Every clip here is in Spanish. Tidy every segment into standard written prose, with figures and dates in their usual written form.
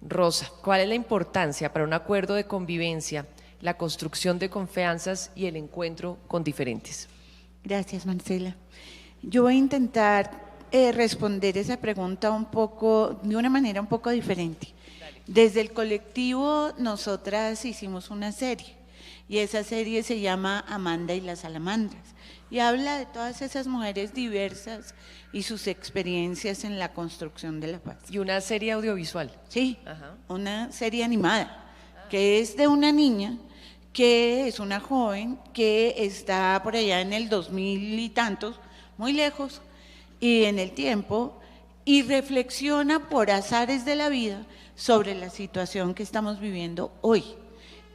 Rosa, ¿cuál es la importancia para un acuerdo de convivencia, la construcción de confianzas y el encuentro con diferentes? Gracias, Marcela. Yo voy a intentar responder esa pregunta un poco, de una manera un poco diferente. Desde el colectivo, nosotras hicimos una serie, y esa serie se llama Amanda y las Salamandras, y habla de todas esas mujeres diversas y sus experiencias en la construcción de la paz. Y una serie audiovisual. Sí, Ajá. una serie animada, que es de una niña que es una joven que está por allá en el 2000 y tantos, muy lejos y en el tiempo, y reflexiona por azares de la vida sobre la situación que estamos viviendo hoy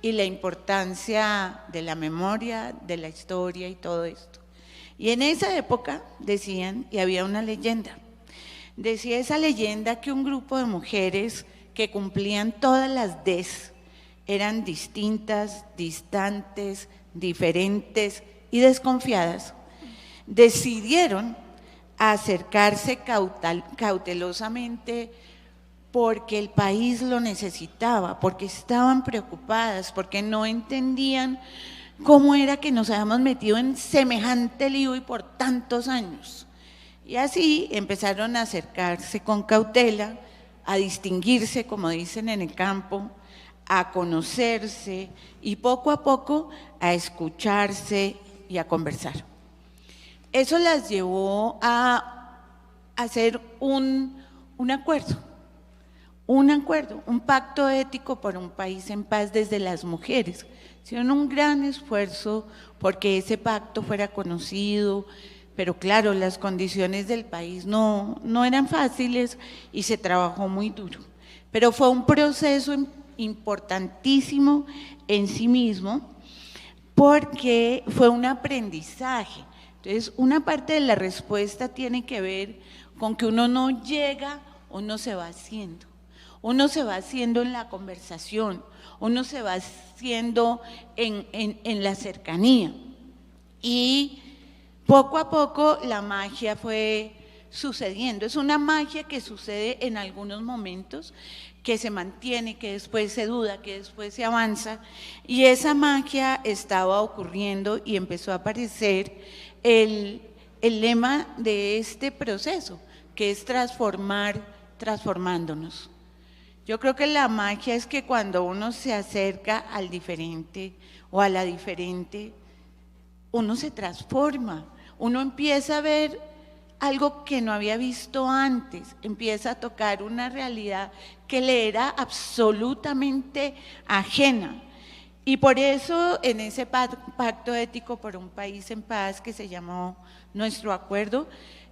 y la importancia de la memoria, de la historia y todo esto. Y en esa época decían, y había una leyenda, decía esa leyenda que un grupo de mujeres que cumplían todas las Ds, eran distintas, distantes, diferentes y desconfiadas, decidieron acercarse cautelosamente porque el país lo necesitaba, porque estaban preocupadas, porque no entendían cómo era que nos habíamos metido en semejante lío y por tantos años. Y así empezaron a acercarse con cautela, a distinguirse, como dicen en el campo, a conocerse y poco a poco a escucharse y a conversar. Eso las llevó a hacer un acuerdo, un pacto ético por un país en paz desde las mujeres. Hicieron un gran esfuerzo porque ese pacto fuera conocido, pero claro, las condiciones del país no eran fáciles y se trabajó muy duro. Pero fue un proceso importantísimo en sí mismo porque fue un aprendizaje. Entonces, una parte de la respuesta tiene que ver con que uno no llega, uno se va haciendo. Uno se va haciendo en la conversación, uno se va haciendo en la cercanía. Y poco a poco la magia fue sucediendo. Es una magia que sucede en algunos momentos, que se mantiene, que después se duda, que después se avanza. Y esa magia estaba ocurriendo y empezó a aparecer el lema de este proceso, que es transformar, transformándonos. Yo creo que la magia es que cuando uno se acerca al diferente o a la diferente, uno se transforma, uno empieza a ver algo que no había visto antes, empieza a tocar una realidad que le era absolutamente ajena. Y por eso en ese pacto ético por un país en paz que se llamó Nuestro Acuerdo,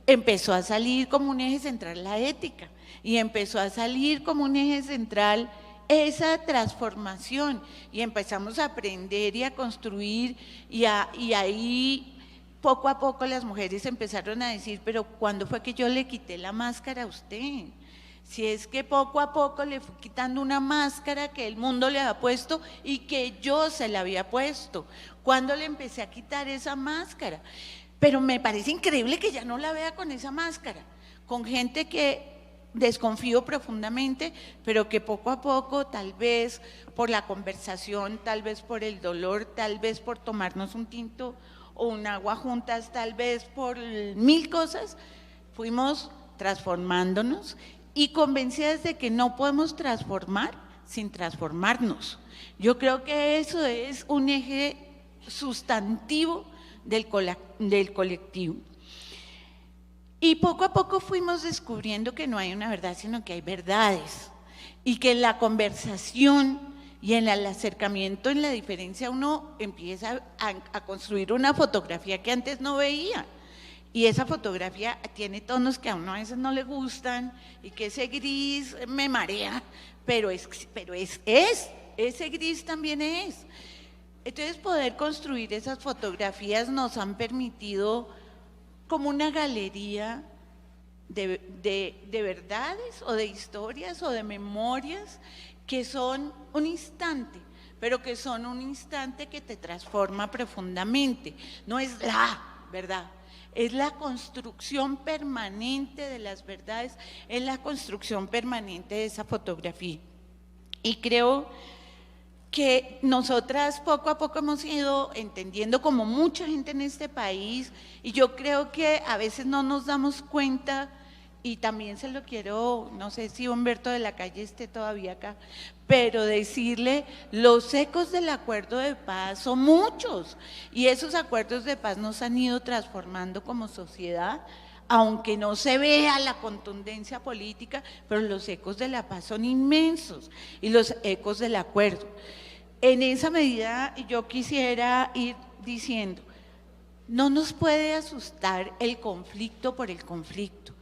empezó a salir como un eje central la ética y empezó a salir como un eje central esa transformación y empezamos a aprender y a construir y ahí poco a poco las mujeres empezaron a decir, pero ¿cuándo fue que yo le quité la máscara a usted? Si es que poco a poco le fui quitando una máscara que el mundo le había puesto y que yo se la había puesto. ¿Cuándo le empecé a quitar esa máscara? Pero me parece increíble que ya no la vea con esa máscara, con gente que desconfío profundamente, pero que poco a poco, tal vez por la conversación, tal vez por el dolor, tal vez por tomarnos un tinto o un agua juntas, tal vez por 1000 cosas, fuimos transformándonos y convencidas de que no podemos transformar sin transformarnos. Yo creo que eso es un eje sustantivo del colectivo. Y poco a poco fuimos descubriendo que no hay una verdad, sino que hay verdades. Y que en la conversación y en el acercamiento, en la diferencia, uno empieza a construir una fotografía que antes no veía. Y esa fotografía tiene tonos que a uno a veces no le gustan y que ese gris me marea, pero ese gris también es. Entonces poder construir esas fotografías nos han permitido como una galería de verdades o de historias o de memorias que son un instante, pero que son un instante que te transforma profundamente. No es la verdad, es la construcción permanente de las verdades, es la construcción permanente de esa fotografía. Y creo que nosotras poco a poco hemos ido entendiendo, como mucha gente en este país, y yo creo que a veces no nos damos cuenta, y también se lo quiero, no sé si Humberto de la Calle esté todavía acá, pero decirle, los ecos del acuerdo de paz son muchos, y esos acuerdos de paz nos han ido transformando como sociedad, aunque no se vea la contundencia política, pero los ecos de la paz son inmensos, y los ecos del acuerdo. En esa medida yo quisiera ir diciendo, no nos puede asustar el conflicto por el conflicto,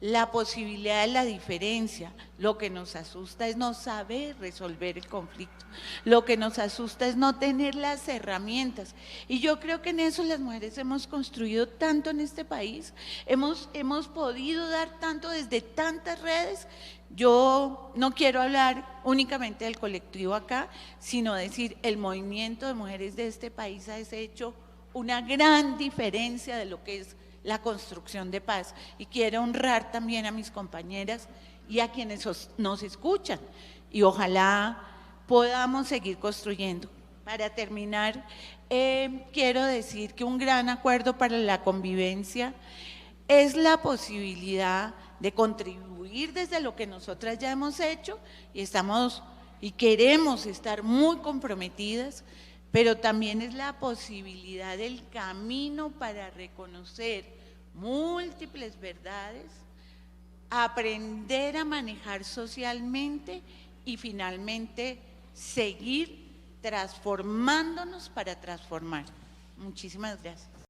la posibilidad de la diferencia. Lo que nos asusta es no saber resolver el conflicto, lo que nos asusta es no tener las herramientas, y yo creo que en eso las mujeres hemos construido tanto en este país, hemos podido dar tanto desde tantas redes. Yo no quiero hablar únicamente del colectivo acá, sino decir, el movimiento de mujeres de este país ha hecho una gran diferencia de lo que es la construcción de paz, y quiero honrar también a mis compañeras y a quienes nos escuchan, y ojalá podamos seguir construyendo. Para terminar, quiero decir que un gran acuerdo para la convivencia es la posibilidad de contribuir desde lo que nosotras ya hemos hecho, y estamos y queremos estar muy comprometidas, pero también es la posibilidad del camino para reconocer múltiples verdades, aprender a manejar socialmente y finalmente seguir transformándonos para transformar. Muchísimas gracias.